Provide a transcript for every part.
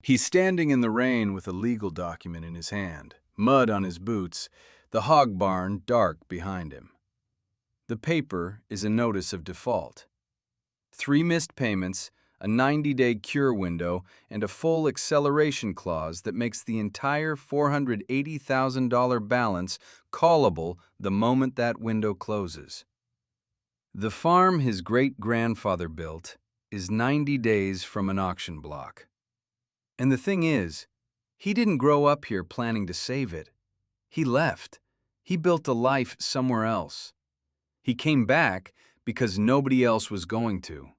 He's standing in the rain with a legal document in his hand, mud on his boots, the hog barn dark behind him. The paper is a notice of default. 3 missed payments, a 90-day cure window, and a full acceleration clause that makes the entire $480,000 balance callable the moment that window closes. The farm his great-grandfather built is 90 days from an auction block. And the thing is, he didn't grow up here planning to save it. He left. He built a life somewhere else. He came back because nobody else was going to.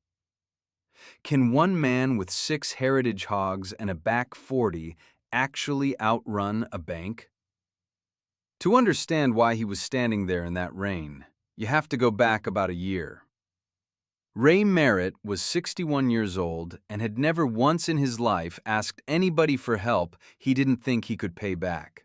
Can one man with 6 heritage hogs and a back 40 actually outrun a bank? To understand why he was standing there in that rain, you have to go back about a year. Ray Merritt was 61 years old and had never once in his life asked anybody for help he didn't think he could pay back.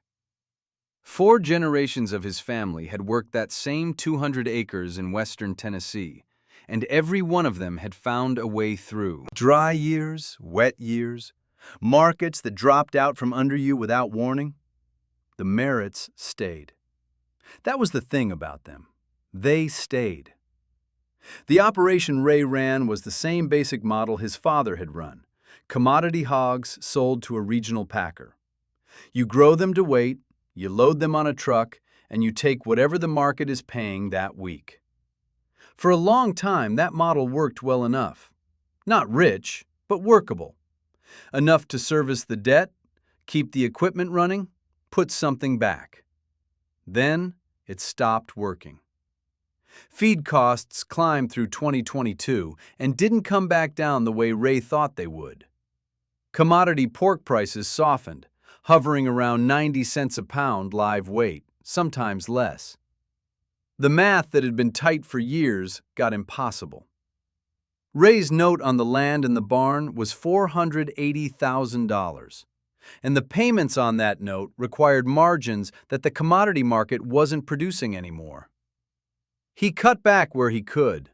4 generations of his family had worked that same 200 acres in western Tennessee, and every one of them had found a way through. Dry years, wet years, markets that dropped out from under you without warning. The Merritts stayed. That was the thing about them. They stayed. The operation Ray ran was the same basic model his father had run. Commodity hogs sold to a regional packer. You grow them to weight, you load them on a truck, and you take whatever the market is paying that week. For a long time, that model worked well enough. Not rich, but workable. Enough to service the debt, keep the equipment running, put something back. Then it stopped working. Feed costs climbed through 2022 and didn't come back down the way Ray thought they would. Commodity pork prices softened, hovering around 90 cents a pound live weight, sometimes less. The math that had been tight for years got impossible. Ray's note on the land in the barn was $480,000, and the payments on that note required margins that the commodity market wasn't producing anymore. He cut back where he could.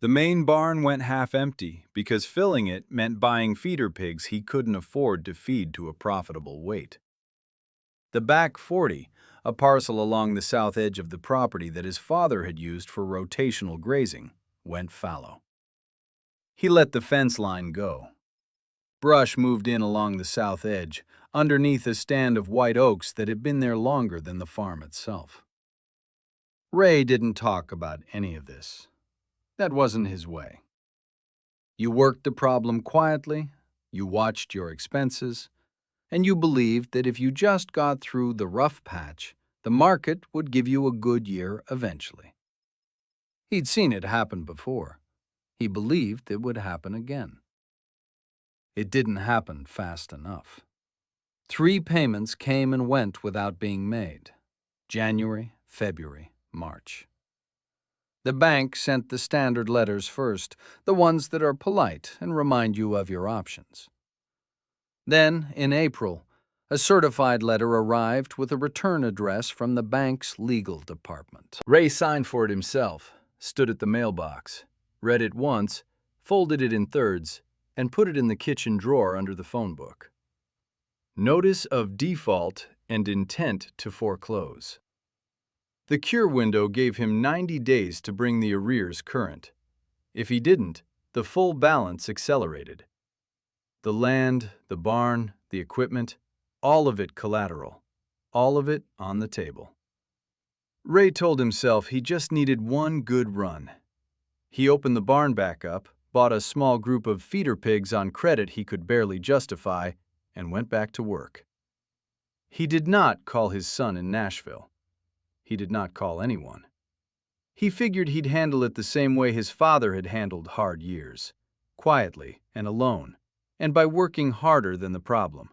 The main barn went half empty because filling it meant buying feeder pigs he couldn't afford to feed to a profitable weight. The back 40, a parcel along the south edge of the property that his father had used for rotational grazing, went fallow. He let the fence line go. Brush moved in along the south edge, underneath a stand of white oaks that had been there longer than the farm itself. Ray didn't talk about any of this. That wasn't his way. You worked the problem quietly, you watched your expenses, and you believed that if you just got through the rough patch, the market would give you a good year eventually. He'd seen it happen before. He believed it would happen again. It didn't happen fast enough. 3 payments came and went without being made. January, February, March. The bank sent the standard letters first, the ones that are polite and remind you of your options. Then, in April, a certified letter arrived with a return address from the bank's legal department. Ray signed for it himself, stood at the mailbox, read it once, folded it in thirds, and put it in the kitchen drawer under the phone book. Notice of default and intent to foreclose. The cure window gave him 90 days to bring the arrears current. If he didn't, the full balance accelerated. The land, the barn, the equipment, all of it collateral, all of it on the table. Ray told himself he just needed one good run. He opened the barn back up, bought a small group of feeder pigs on credit he could barely justify, and went back to work. He did not call his son in Nashville. He did not call anyone. He figured he'd handle it the same way his father had handled hard years, quietly and alone, and by working harder than the problem.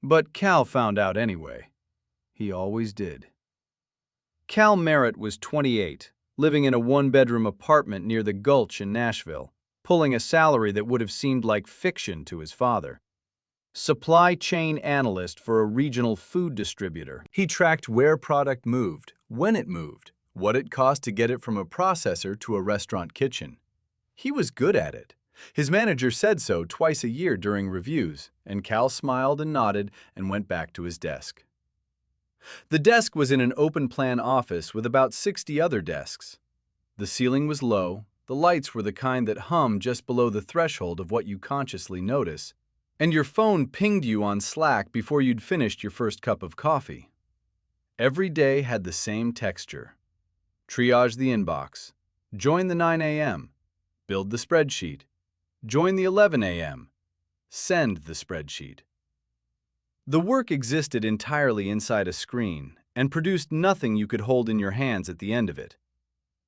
But Cal found out anyway. He always did. Cal Merritt was 28, living in a 1-bedroom apartment near the Gulch in Nashville, pulling a salary that would have seemed like fiction to his father. Supply chain analyst for a regional food distributor. He tracked where product moved, when it moved, what it cost to get it from a processor to a restaurant kitchen. He was good at it, His manager said so twice a year during reviews, and Cal smiled and nodded and went back to his desk. The desk was in an open-plan office with about 60 other desks. The ceiling was low, the lights were the kind that hum just below the threshold of what you consciously notice, and your phone pinged you on Slack before you'd finished your first cup of coffee. Every day had the same texture. Triage the inbox. Join the 9 a.m. Build the spreadsheet. Join the 11 a.m. Send the spreadsheet. The work existed entirely inside a screen and produced nothing you could hold in your hands at the end of it.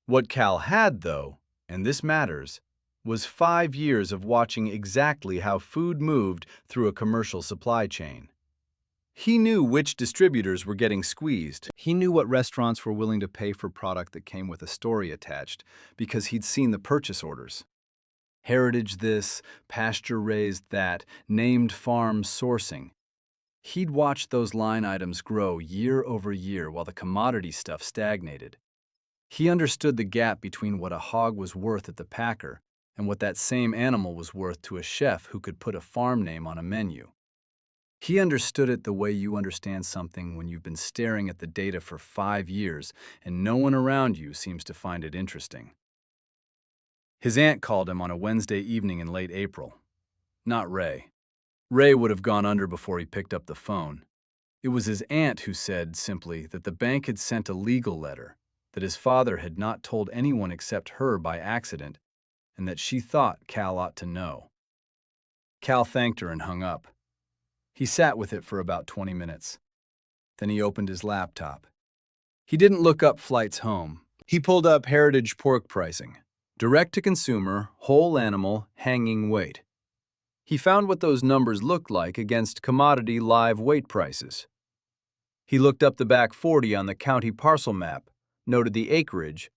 What Cal had, though, and this matters, was 5 years of watching exactly how food moved through a commercial supply chain. He knew which distributors were getting squeezed. He knew what restaurants were willing to pay for product that came with a story attached because he'd seen the purchase orders. Heritage this, pasture-raised that, named farm sourcing. He'd watched those line items grow year over year while the commodity stuff stagnated. He understood the gap between what a hog was worth at the packer and what that same animal was worth to a chef who could put a farm name on a menu. He understood it the way you understand something when you've been staring at the data for 5 years and no one around you seems to find it interesting. His aunt called him on a Wednesday evening in late April. Not Ray. Ray would have gone under before he picked up the phone. It was his aunt who said, simply, that the bank had sent a legal letter, that his father had not told anyone except her by accident, and that she thought Cal ought to know. Cal thanked her and hung up. He sat with it for about 20 minutes. Then he opened his laptop. He didn't look up flights home. He pulled up Heritage pork pricing. Direct-to-consumer, whole animal, hanging weight. He found what those numbers looked like against commodity live weight prices. He looked up the back 40 on the county parcel map, noted the acreage,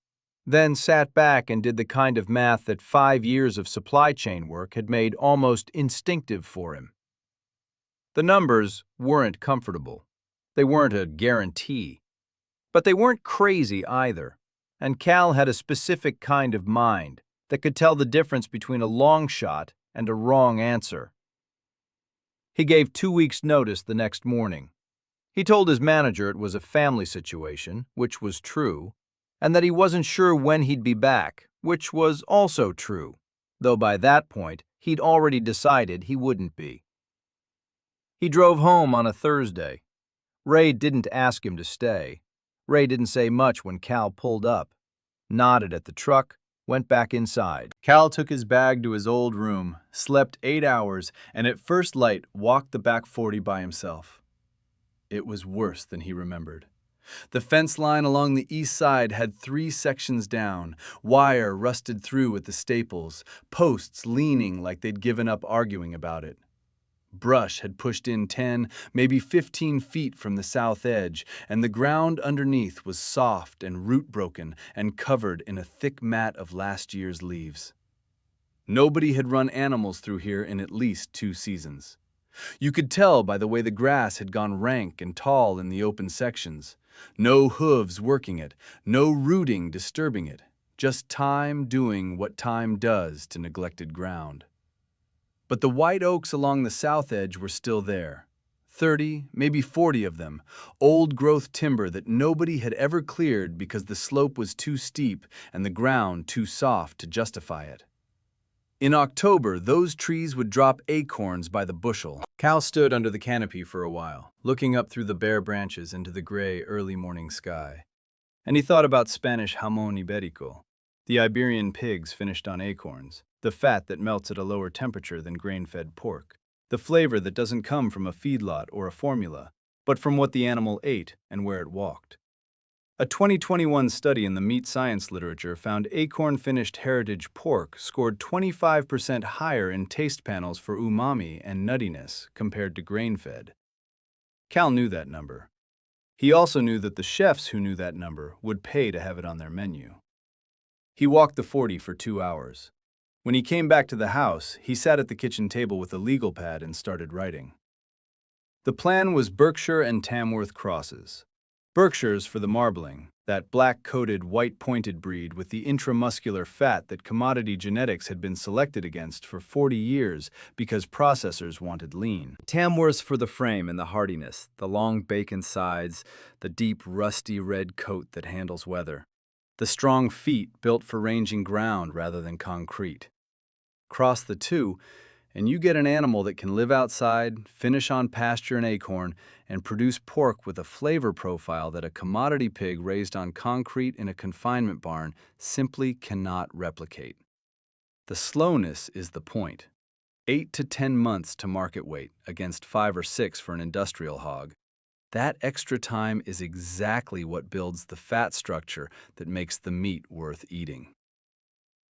then sat back and did the kind of math that 5 years of supply chain work had made almost instinctive for him. The numbers weren't comfortable. They weren't a guarantee. But they weren't crazy either. And Cal had a specific kind of mind that could tell the difference between a long shot and a wrong answer. He gave 2 weeks' notice the next morning. He told his manager it was a family situation, which was true, and that he wasn't sure when he'd be back, which was also true, though by that point he'd already decided he wouldn't be. He drove home on a Thursday. Ray didn't ask him to stay. Ray didn't say much when Cal pulled up, nodded at the truck, went back inside. Cal took his bag to his old room, slept 8 hours, and at first light walked the back 40 by himself. It was worse than he remembered. The fence line along the east side had 3 sections down, wire rusted through at the staples, posts leaning like they'd given up arguing about it. Brush had pushed in 10, maybe 15 feet from the south edge, and the ground underneath was soft and root-broken and covered in a thick mat of last year's leaves. Nobody had run animals through here in at least 2 seasons. You could tell by the way the grass had gone rank and tall in the open sections. No hooves working it, no rooting disturbing it, just time doing what time does to neglected ground. But the white oaks along the south edge were still there. 30, maybe 40 of them, old-growth timber that nobody had ever cleared because the slope was too steep and the ground too soft to justify it. In October, those trees would drop acorns by the bushel. Cal stood under the canopy for a while, looking up through the bare branches into the gray early morning sky. And he thought about Spanish jamón ibérico, the Iberian pigs finished on acorns, the fat that melts at a lower temperature than grain-fed pork, the flavor that doesn't come from a feedlot or a formula, but from what the animal ate and where it walked. A 2021 study in the meat science literature found acorn-finished heritage pork scored 25% higher in taste panels for umami and nuttiness compared to grain-fed. Cal knew that number. He also knew that the chefs who knew that number would pay to have it on their menu. He walked the 40 for 2 hours. When he came back to the house, he sat at the kitchen table with a legal pad and started writing. The plan was Berkshire and Tamworth crosses. Berkshire's for the marbling, that black-coated, white-pointed breed with the intramuscular fat that commodity genetics had been selected against for 40 years because processors wanted lean. Tamworth's for the frame and the hardiness, the long bacon sides, the deep, rusty red coat that handles weather, the strong feet built for ranging ground rather than concrete. Cross the two, and you get an animal that can live outside, finish on pasture and acorn, and produce pork with a flavor profile that a commodity pig raised on concrete in a confinement barn simply cannot replicate. The slowness is the point. 8 to 10 months to market weight against 5 or 6 for an industrial hog. That extra time is exactly what builds the fat structure that makes the meat worth eating.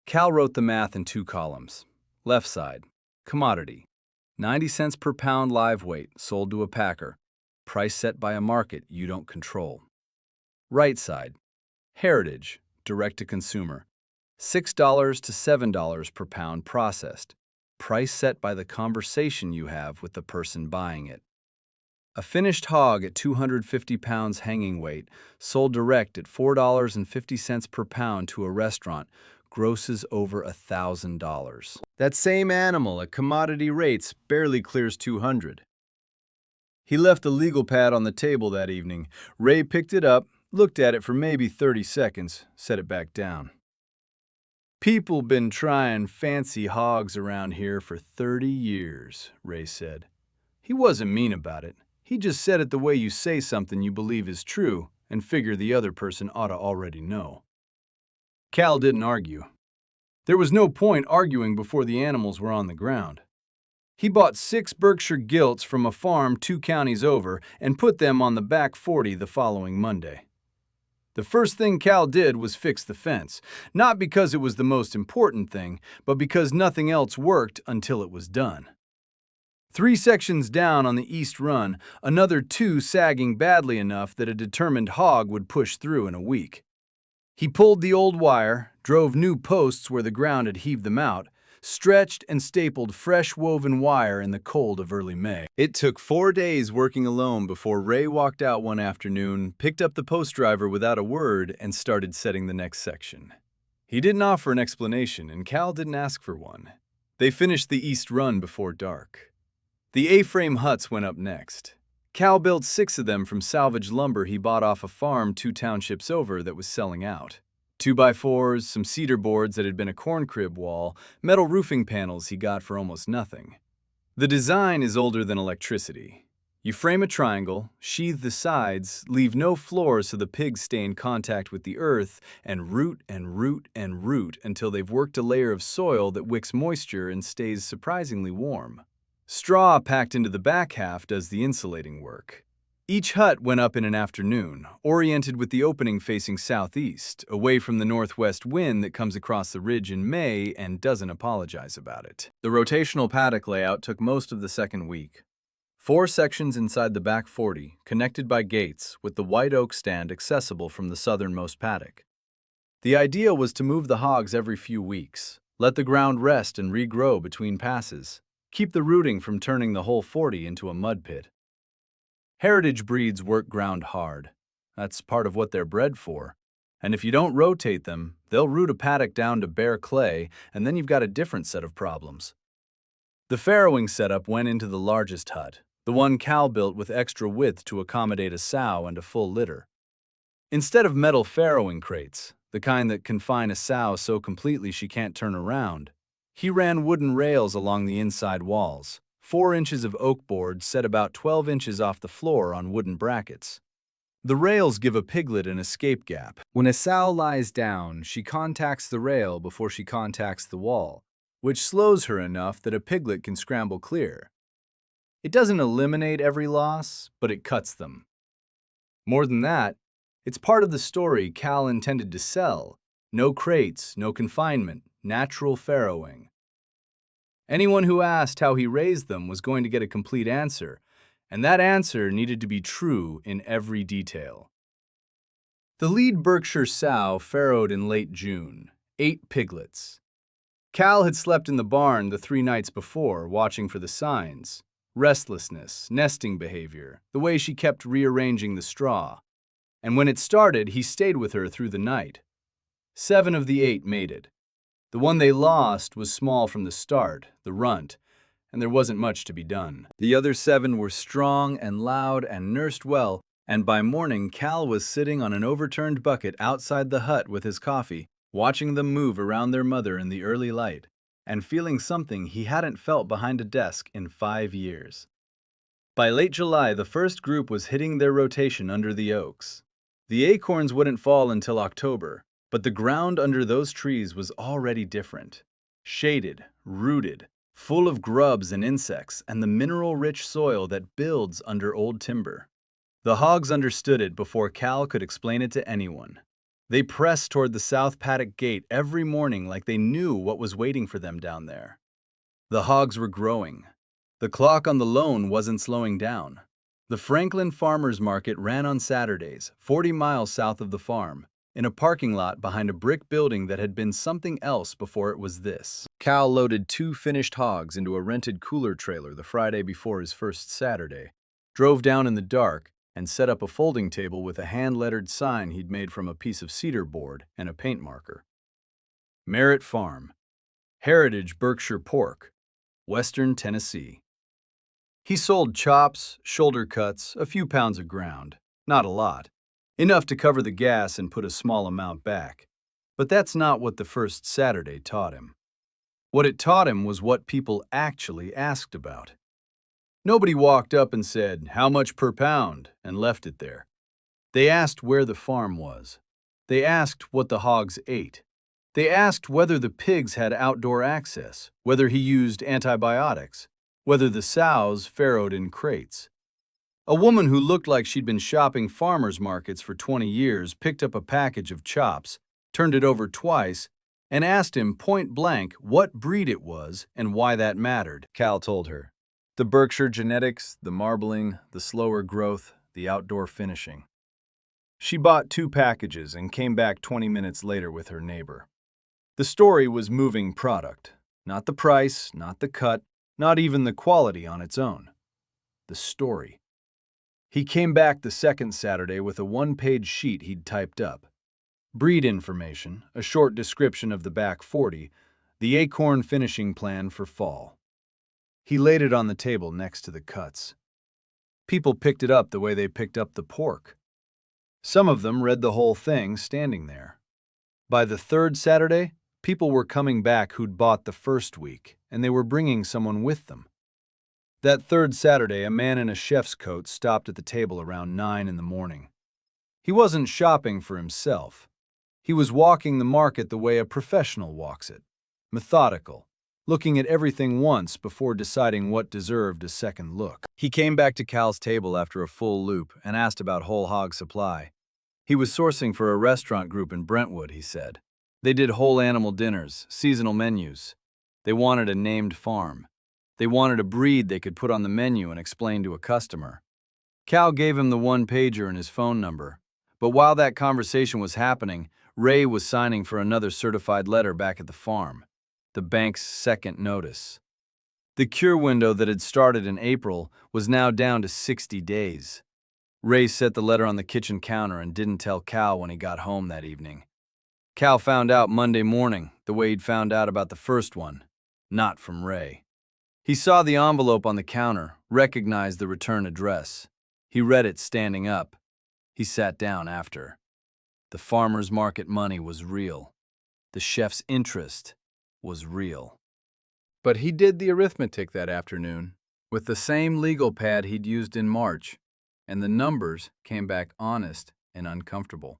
Cal wrote the math in 2 columns. Left side, commodity, 90 cents per pound live weight sold to a packer, price set by a market you don't control. Right side, heritage, direct to consumer, $6 to $7 per pound processed, price set by the conversation you have with the person buying it. A finished hog at 250 pounds hanging weight, sold direct at $4.50 per pound to a restaurant, grosses over $1,000. That same animal at commodity rates barely clears $200. He left the legal pad on the table that evening. Ray picked it up, looked at it for maybe 30 seconds, set it back down. People been trying fancy hogs around here for 30 years, Ray said. He wasn't mean about it. He just said it the way you say something you believe is true and figure the other person ought to already know. Cal didn't argue. There was no point arguing before the animals were on the ground. He bought 6 Berkshire gilts from a farm 2 counties over and put them on the back 40 the following Monday. The first thing Cal did was fix the fence, not because it was the most important thing, but because nothing else worked until it was done. 3 sections down on the east run, another 2 sagging badly enough that a determined hog would push through in a week. He pulled the old wire, drove new posts where the ground had heaved them out, stretched and stapled fresh woven wire in the cold of early May. It took 4 days working alone before Ray walked out one afternoon, picked up the post driver without a word, and started setting the next section. He didn't offer an explanation, and Cal didn't ask for one. They finished the east run before dark. The A-frame huts went up next. Cal built 6 of them from salvaged lumber he bought off a farm 2 townships over that was selling out. 2x4s, some cedar boards that had been a corn crib wall, metal roofing panels he got for almost nothing. The design is older than electricity. You frame a triangle, sheathe the sides, leave no floor so the pigs stay in contact with the earth, and root and root and root until they've worked a layer of soil that wicks moisture and stays surprisingly warm. Straw packed into the back half does the insulating work. Each hut went up in an afternoon, oriented with the opening facing southeast, away from the northwest wind that comes across the ridge in May and doesn't apologize about it. The rotational paddock layout took most of the second week. 4 sections inside the back 40, connected by gates, with the white oak stand accessible from the southernmost paddock. The idea was to move the hogs every few weeks, let the ground rest and regrow between passes, keep the rooting from turning the whole 40 into a mud pit. Heritage breeds work ground hard. That's part of what they're bred for. And if you don't rotate them, they'll root a paddock down to bare clay, and then you've got a different set of problems. The farrowing setup went into the largest hut, the one Cal built with extra width to accommodate a sow and a full litter. Instead of metal farrowing crates, the kind that confine a sow so completely she can't turn around, he ran wooden rails along the inside walls, 4 inches of oak board set about 12 inches off the floor on wooden brackets. The rails give a piglet an escape gap. When a sow lies down, she contacts the rail before she contacts the wall, which slows her enough that a piglet can scramble clear. It doesn't eliminate every loss, but it cuts them. More than that, it's part of the story Cal intended to sell. No crates, no confinement, natural farrowing. Anyone who asked how he raised them was going to get a complete answer, and that answer needed to be true in every detail. The lead Berkshire sow farrowed in late June, 8 piglets. Cal had slept in the barn the 3 nights before, watching for the signs: restlessness, nesting behavior, the way she kept rearranging the straw. And when it started, he stayed with her through the night. 7 of the 8 made it. The one they lost was small from the start, the runt, and there wasn't much to be done. The other 7 were strong and loud and nursed well, and by morning Cal was sitting on an overturned bucket outside the hut with his coffee, watching them move around their mother in the early light, and feeling something he hadn't felt behind a desk in 5 years. By late July, the first group was hitting their rotation under the oaks. The acorns wouldn't fall until October, but the ground under those trees was already different. Shaded, rooted, full of grubs and insects and the mineral-rich soil that builds under old timber. The Hogs understood it before Cal could explain it to anyone. They pressed toward the south paddock gate every morning like they knew what was waiting for them down there. The Hogs were growing. The clock on the loan wasn't slowing down. The Franklin Farmers Market ran on Saturdays, 40 miles south of the farm, in a parking lot behind a brick building that had been something else before it was this. Cal loaded 2 finished hogs into a rented cooler trailer the Friday before his first Saturday, drove down in the dark, and set up a folding table with a hand-lettered sign he'd made from a piece of cedar board and a paint marker. Merritt Farm, Heritage Berkshire Pork, Western Tennessee. He sold chops, shoulder cuts, a few pounds of ground. Not a lot. Enough to cover the gas and put a small amount back. But that's not what the first Saturday taught him. What it taught him was what people actually asked about. Nobody walked up and said, "How much per pound?" and left it there. They asked where the farm was. They asked what the hogs ate. They asked whether the pigs had outdoor access, whether he used antibiotics, whether the sows farrowed in crates. A woman who looked like she'd been shopping farmers markets for 20 years picked up a package of chops, turned it over twice, and asked him point blank what breed it was and why that mattered. Cal told her. The Berkshire genetics, the marbling, the slower growth, the outdoor finishing. She bought 2 packages and came back 20 minutes later with her neighbor. The story was moving product. Not the price, not the cut, not even the quality on its own. The story. He came back the second Saturday with a 1-page sheet he'd typed up. Breed information, a short description of the back 40, the acorn finishing plan for fall. He laid it on the table next to the cuts. People picked it up the way they picked up the pork. Some of them read the whole thing standing there. By the third Saturday, people were coming back who'd bought the first week, and they were bringing someone with them. That third Saturday, a man in a chef's coat stopped at the table around 9 in the morning. He wasn't shopping for himself. He was walking the market the way a professional walks it, methodical, looking at everything once before deciding what deserved a second look. He came back to Cal's table after a full loop and asked about whole hog supply. He was sourcing for a restaurant group in Brentwood, he said. They did whole animal dinners, seasonal menus. They wanted a named farm. They wanted a breed they could put on the menu and explain to a customer. Cal gave him the 1-pager and his phone number. But while that conversation was happening, Ray was signing for another certified letter back at the farm, the bank's second notice. The cure window that had started in April was now down to 60 days. Ray set the letter on the kitchen counter and didn't tell Cal when he got home that evening. Cal found out Monday morning, the way he'd found out about the first one, not from Ray. He saw the envelope on the counter, recognized the return address. He read it standing up. He sat down after. The farmer's market money was real. The chef's interest was real. But he did the arithmetic that afternoon, with the same legal pad he'd used in March, and the numbers came back honest and uncomfortable.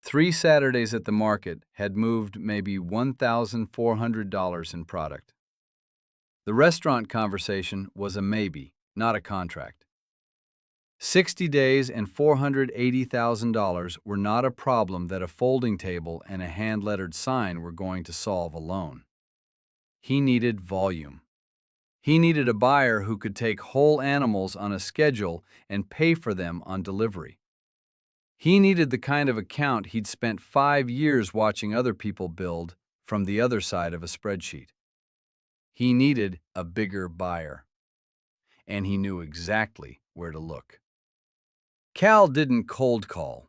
3 Saturdays at the market had moved maybe $1,400 in product. The restaurant conversation was a maybe, not a contract. 60 days and $480,000 were not a problem that a folding table and a hand-lettered sign were going to solve alone. He needed volume. He needed a buyer who could take whole animals on a schedule and pay for them on delivery. He needed the kind of account he'd spent 5 years watching other people build from the other side of a spreadsheet. He needed a bigger buyer. And he knew exactly where to look. Cal didn't cold call.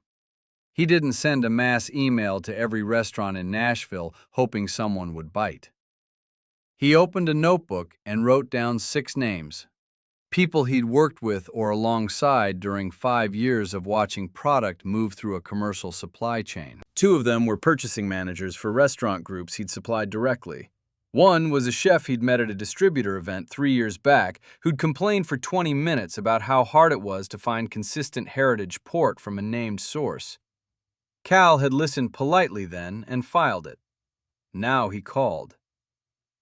He didn't send a mass email to every restaurant in Nashville hoping someone would bite. He opened a notebook and wrote down 6 names. People he'd worked with or alongside during 5 years of watching product move through a commercial supply chain. 2 of them were purchasing managers for restaurant groups he'd supplied directly. One was a chef he'd met at a distributor event 3 years back who'd complained for 20 minutes about how hard it was to find consistent heritage port from a named source. Cal had listened politely then and filed it. Now he called.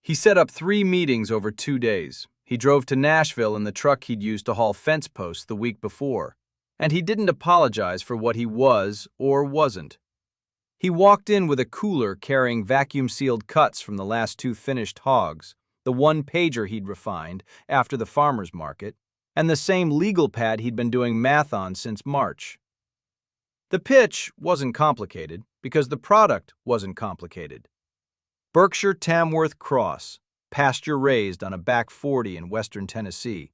He set up 3 meetings over 2 days. He drove to Nashville in the truck he'd used to haul fence posts the week before, and he didn't apologize for what he was or wasn't. He walked in with a cooler carrying vacuum-sealed cuts from the last 2 finished hogs, the 1-pager he'd refined after the farmer's market, and the same legal pad he'd been doing math on since March. The pitch wasn't complicated because the product wasn't complicated. Berkshire Tamworth Cross, pasture-raised on a back 40 in western Tennessee.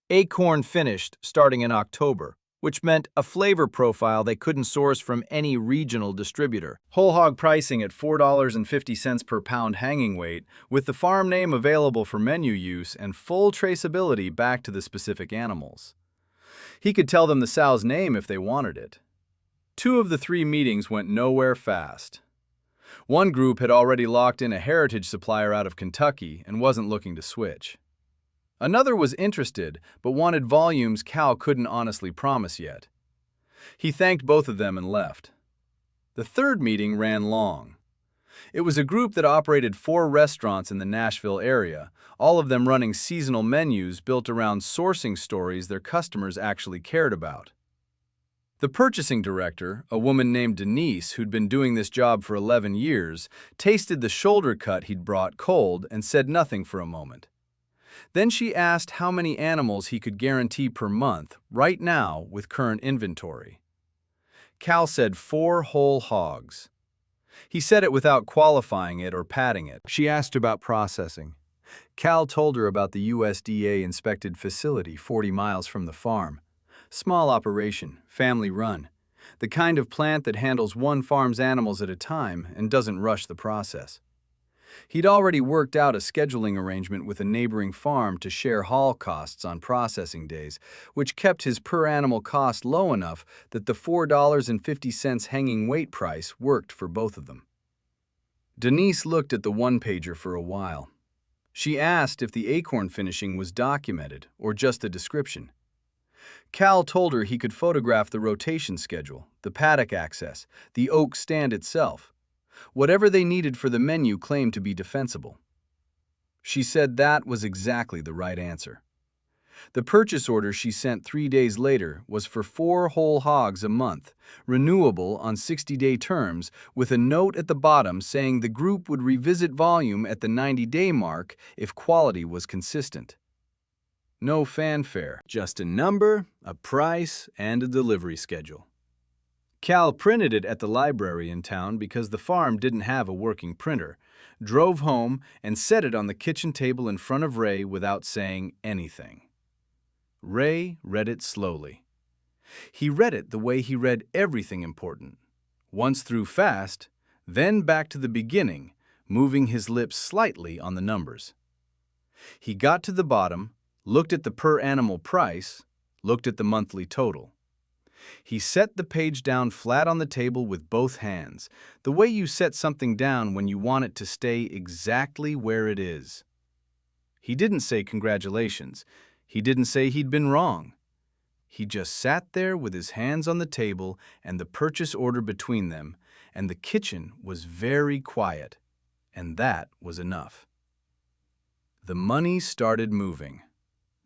Acorn finished starting in October, which meant a flavor profile they couldn't source from any regional distributor. Whole hog pricing at $4.50 per pound hanging weight, with the farm name available for menu use and full traceability back to the specific animals. He could tell them the sow's name if they wanted it. 2 of the 3 meetings went nowhere fast. One group had already locked in a heritage supplier out of Kentucky and wasn't looking to switch. Another was interested, but wanted volumes Cal couldn't honestly promise yet. He thanked both of them and left. The 3rd meeting ran long. It was a group that operated 4 restaurants in the Nashville area, all of them running seasonal menus built around sourcing stories their customers actually cared about. The purchasing director, a woman named Denise who'd been doing this job for 11 years, tasted the shoulder cut he'd brought cold and said nothing for a moment. Then she asked how many animals he could guarantee per month, right now, with current inventory. Cal said 4 whole hogs. He said it without qualifying it or padding it. She asked about processing. Cal told her about the USDA-inspected facility 40 miles from the farm. Small operation, family-run. The kind of plant that handles one farm's animals at a time and doesn't rush the process. He'd already worked out a scheduling arrangement with a neighboring farm to share haul costs on processing days, which kept his per-animal cost low enough that the $4.50 hanging weight price worked for both of them. Denise looked at the 1-pager for a while. She asked if the acorn finishing was documented or just a description. Cal told her he could photograph the rotation schedule, the paddock access, the oak stand itself. Whatever they needed for the menu claimed to be defensible. She said that was exactly the right answer. The purchase order she sent 3 days later was for 4 whole hogs a month, renewable on 60-day terms, with a note at the bottom saying the group would revisit volume at the 90-day mark if quality was consistent. No fanfare, just a number, a price, and a delivery schedule. Cal printed it at the library in town because the farm didn't have a working printer, drove home, and set it on the kitchen table in front of Ray without saying anything. Ray read it slowly. He read it the way he read everything important, once through fast, then back to the beginning, moving his lips slightly on the numbers. He got to the bottom, looked at the per-animal price, looked at the monthly total. He set the page down flat on the table with both hands, the way you set something down when you want it to stay exactly where it is. He didn't say congratulations. He didn't say he'd been wrong. He just sat there with his hands on the table and the purchase order between them, and the kitchen was very quiet, and that was enough. The money started moving.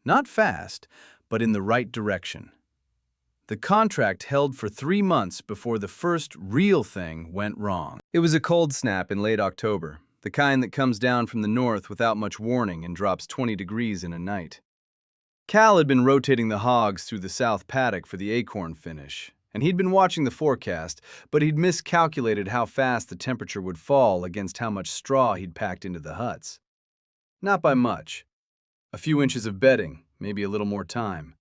Not fast, but in the right direction. The contract held for 3 months before the first real thing went wrong. It was a cold snap in late October, the kind that comes down from the north without much warning and drops 20 degrees in a night. Cal had been rotating the hogs through the south paddock for the acorn finish, and he'd been watching the forecast, but he'd miscalculated how fast the temperature would fall against how much straw he'd packed into the huts. Not by much. A few inches of bedding, maybe a little more time.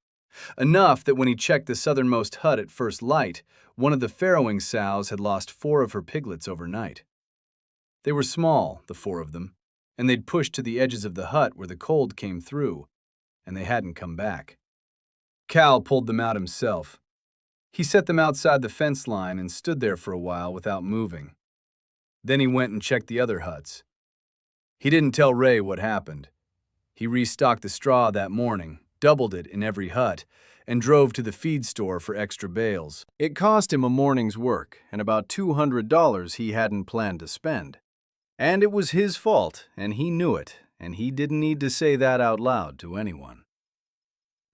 Enough that when he checked the southernmost hut at first light, one of the farrowing sows had lost 4 of her piglets overnight. They were small, the 4 of them, and they'd pushed to the edges of the hut where the cold came through, and they hadn't come back. Cal pulled them out himself. He set them outside the fence line and stood there for a while without moving. Then he went and checked the other huts. He didn't tell Ray what happened. He restocked the straw that morning, doubled it in every hut, and drove to the feed store for extra bales. It cost him a morning's work and about $200 he hadn't planned to spend. And it was his fault, and he knew it, and he didn't need to say that out loud to anyone.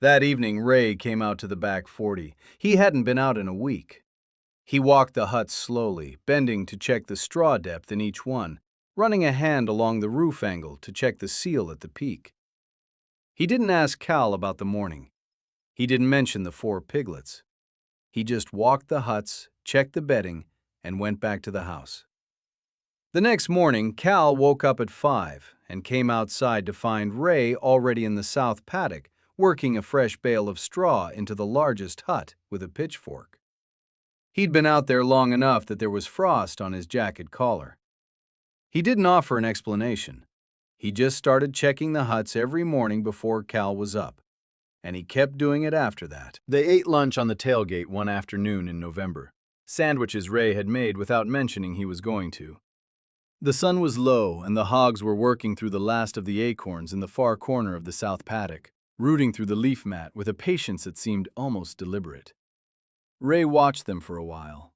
That evening, Ray came out to the back 40. He hadn't been out in a week. He walked the huts slowly, bending to check the straw depth in each one, running a hand along the roof angle to check the seal at the peak. He didn't ask Cal about the morning. He didn't mention the 4 piglets. He just walked the huts, checked the bedding, and went back to the house. The next morning, Cal woke up at 5 and came outside to find Ray already in the south paddock, working a fresh bale of straw into the largest hut with a pitchfork. He'd been out there long enough that there was frost on his jacket collar. He didn't offer an explanation. He just started checking the huts every morning before Cal was up, and he kept doing it after that. They ate lunch on the tailgate one afternoon in November, sandwiches Ray had made without mentioning he was going to. The sun was low, and the hogs were working through the last of the acorns in the far corner of the south paddock, rooting through the leaf mat with a patience that seemed almost deliberate. Ray watched them for a while.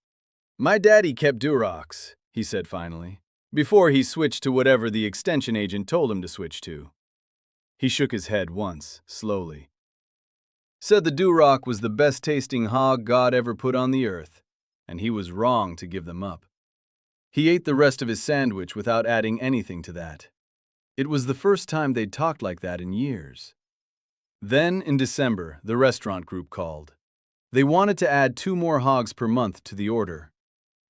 "My daddy kept Durocs," he said finally, before he switched to whatever the extension agent told him to switch to. He shook his head once, slowly. Said the Duroc was the best-tasting hog God ever put on the earth, and he was wrong to give them up. He ate the rest of his sandwich without adding anything to that. It was the first time they'd talked like that in years. Then, in December, the restaurant group called. They wanted to add 2 more hogs per month to the order,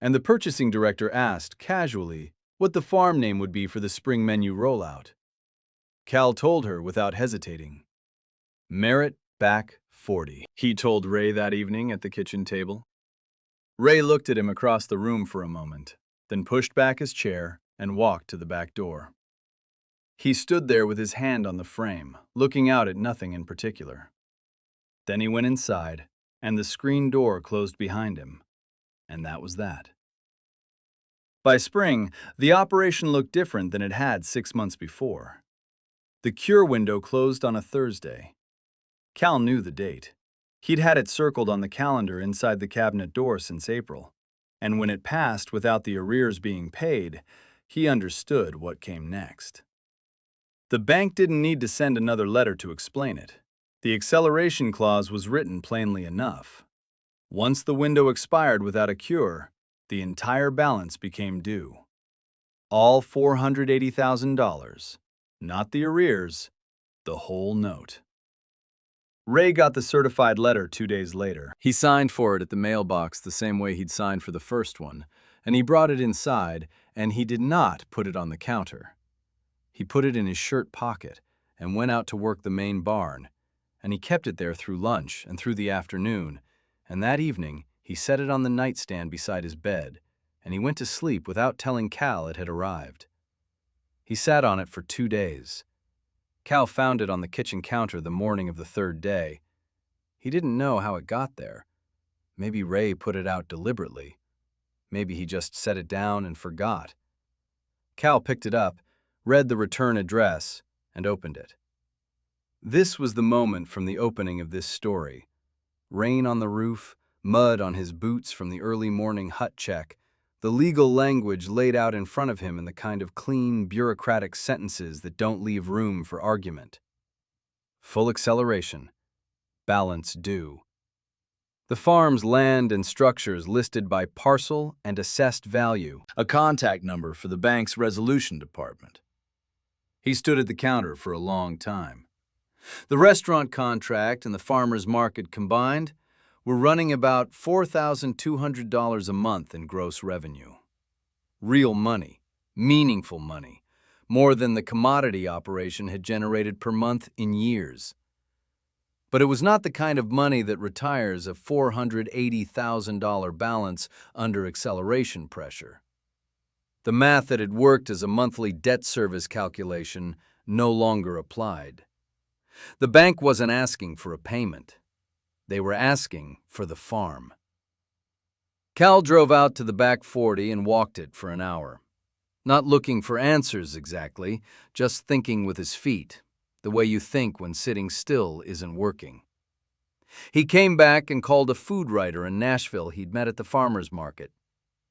and the purchasing director asked, casually, what the farm name would be for the spring menu rollout. Cal told her without hesitating. Merritt Back 40, he told Ray that evening at the kitchen table. Ray looked at him across the room for a moment, then pushed back his chair and walked to the back door. He stood there with his hand on the frame, looking out at nothing in particular. Then he went inside, and the screen door closed behind him, and that was that. By spring, the operation looked different than it had 6 months before. The cure window closed on a Thursday. Cal knew the date. He'd had it circled on the calendar inside the cabinet door since April, and when it passed without the arrears being paid, he understood what came next. The bank didn't need to send another letter to explain it. The acceleration clause was written plainly enough. Once the window expired without a cure, the entire balance became due. All $480,000, not the arrears, the whole note. Ray got the certified letter 2 days later. He signed for it at the mailbox the same way he'd signed for the first one, and he brought it inside, and he did not put it on the counter. He put it in his shirt pocket and went out to work the main barn, and he kept it there through lunch and through the afternoon, and that evening he set it on the nightstand beside his bed, and he went to sleep without telling Cal it had arrived. He sat on it for 2 days. Cal found it on the kitchen counter the morning of the 3rd day. He didn't know how it got there. Maybe Ray put it out deliberately. Maybe he just set it down and forgot. Cal picked it up, read the return address, and opened it. This was the moment from the opening of this story. Rain on the roof, mud on his boots from the early morning hut check, the legal language laid out in front of him in the kind of clean, bureaucratic sentences that don't leave room for argument. Full acceleration. Balance due. The farm's land and structures listed by parcel and assessed value. A contact number for the bank's resolution department. He stood at the counter for a long time. The restaurant contract and the farmer's market combined were running about $4,200 a month in gross revenue. Real money, meaningful money, more than the commodity operation had generated per month in years. But it was not the kind of money that retires a $480,000 balance under acceleration pressure. The math that had worked as a monthly debt service calculation no longer applied. The bank wasn't asking for a payment. They were asking for the farm. Cal drove out to the back 40 and walked it for an hour. Not looking for answers exactly, just thinking with his feet, the way you think when sitting still isn't working. He came back and called a food writer in Nashville he'd met at the farmer's market,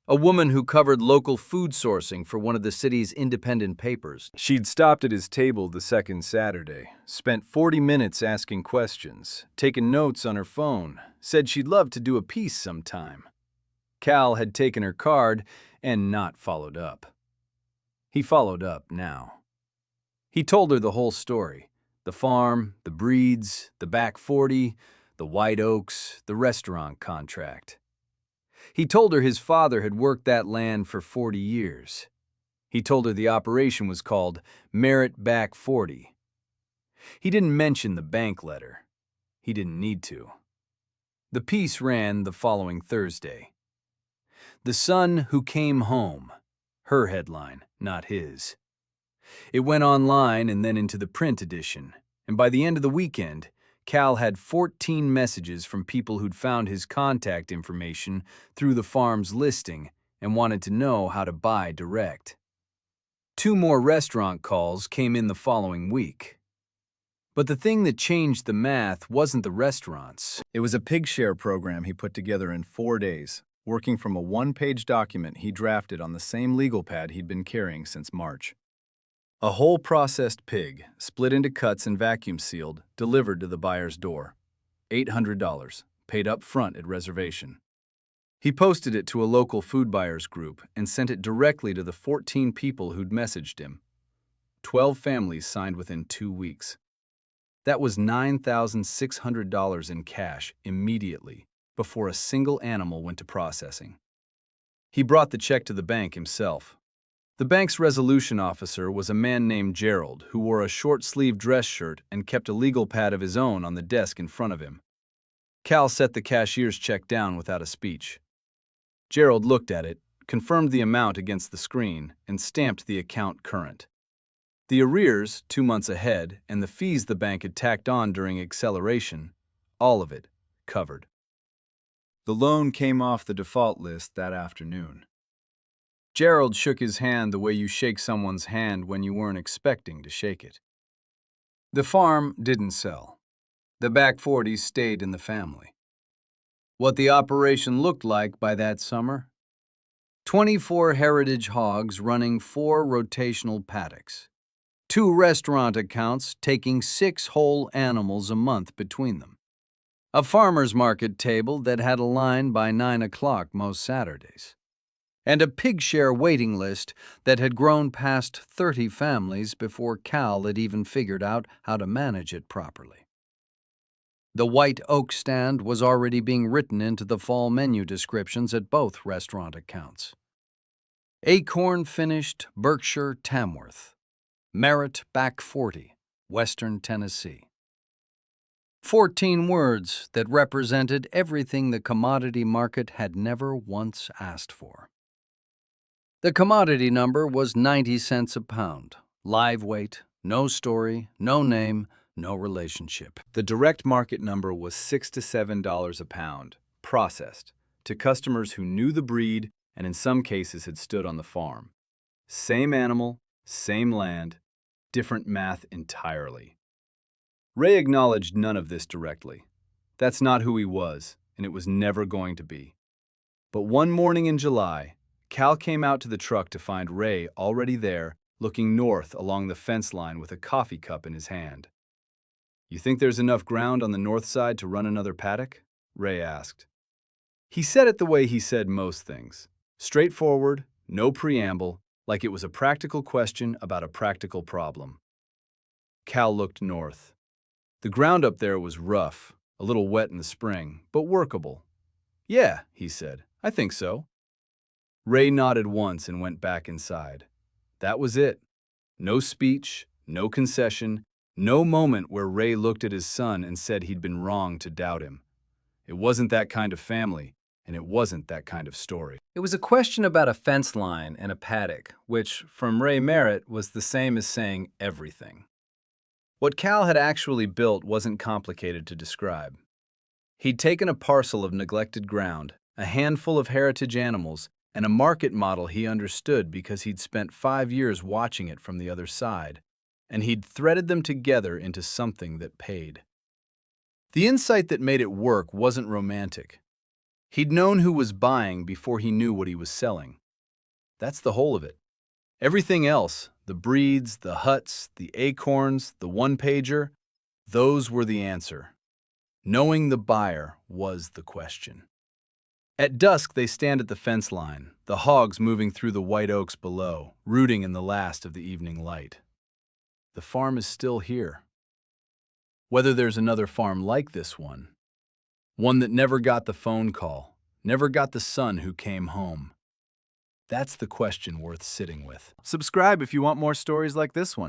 a woman who covered local food sourcing for one of the city's independent papers. She'd stopped at his table the second Saturday, spent 40 minutes asking questions, taken notes on her phone, said she'd love to do a piece sometime. Cal had taken her card and not followed up. He followed up now. He told her the whole story: the farm, the breeds, the back 40, the white oaks, the restaurant contract. He told her his father had worked that land for 40 years. He told her the operation was called Merritt Back 40. He didn't mention the bank letter. He didn't need to. The piece ran the following Thursday. "The son who came home." Her headline, not his. It went online and then into the print edition, and by the end of the weekend, Cal had 14 messages from people who'd found his contact information through the farm's listing and wanted to know how to buy direct. 2 more restaurant calls came in the following week. But the thing that changed the math wasn't the restaurants. It was a pig share program he put together in 4 days, working from a 1-page document he drafted on the same legal pad he'd been carrying since March. A whole processed pig, split into cuts and vacuum sealed, delivered to the buyer's door. $800, paid up front at reservation. He posted it to a local food buyers group and sent it directly to the 14 people who'd messaged him. 12 families signed within 2 weeks. That was $9,600 in cash immediately, before a single animal went to processing. He brought the check to the bank himself. The bank's resolution officer was a man named Gerald who wore a short-sleeved dress shirt and kept a legal pad of his own on the desk in front of him. Cal set the cashier's check down without a speech. Gerald looked at it, confirmed the amount against the screen, and stamped the account current. The arrears, 2 months ahead, and the fees the bank had tacked on during acceleration, all of it covered. The loan came off the default list that afternoon. Gerald shook his hand the way you shake someone's hand when you weren't expecting to shake it. The farm didn't sell. The back 40 stayed in the family. What the operation looked like by that summer? 24 heritage hogs running 4 rotational paddocks. 2 restaurant accounts taking 6 whole animals a month between them. A farmer's market table that had a line by 9 o'clock most Saturdays. And a pig share waiting list that had grown past 30 families before Cal had even figured out how to manage it properly. The white oak stand was already being written into the fall menu descriptions at both restaurant accounts. Acorn finished Berkshire Tamworth. Merritt Back 40, Western Tennessee. 14 words that represented everything the commodity market had never once asked for. The commodity number was 90 cents a pound, live weight, no story, no name, no relationship. The direct market number was $6 to $7 a pound, processed, to customers who knew the breed and in some cases had stood on the farm. Same animal, same land, different math entirely. Ray acknowledged none of this directly. That's not who he was, and it was never going to be. But one morning in July, Cal came out to the truck to find Ray already there, looking north along the fence line with a coffee cup in his hand. "You think there's enough ground on the north side to run another paddock?" Ray asked. He said it the way he said most things. Straightforward, no preamble, like it was a practical question about a practical problem. Cal looked north. The ground up there was rough, a little wet in the spring, but workable. "Yeah," he said, "I think so." Ray nodded once and went back inside. That was it. No speech, no concession, No moment where Ray looked at his son and said he'd been wrong to doubt him. It wasn't that kind of family, and it wasn't that kind of story. It was a question about a fence line and a paddock, which, from Ray Merritt, was the same as saying everything. What Cal had actually built wasn't complicated to describe. He'd taken a parcel of neglected ground, a handful of heritage animals, and a market model he understood because he'd spent 5 years watching it from the other side, and he'd threaded them together into something that paid. The insight that made it work wasn't romantic. He'd known who was buying before he knew what he was selling. That's the whole of it. Everything else, the breeds, the huts, the acorns, the one-pager, those were the answer. Knowing the buyer was the question. At dusk, they stand at the fence line, the hogs moving through the white oaks below, rooting in the last of the evening light. The farm is still here. Whether there's another farm like this one that never got the phone call, never got the son who came home, that's the question worth sitting with. Subscribe if you want more stories like this one.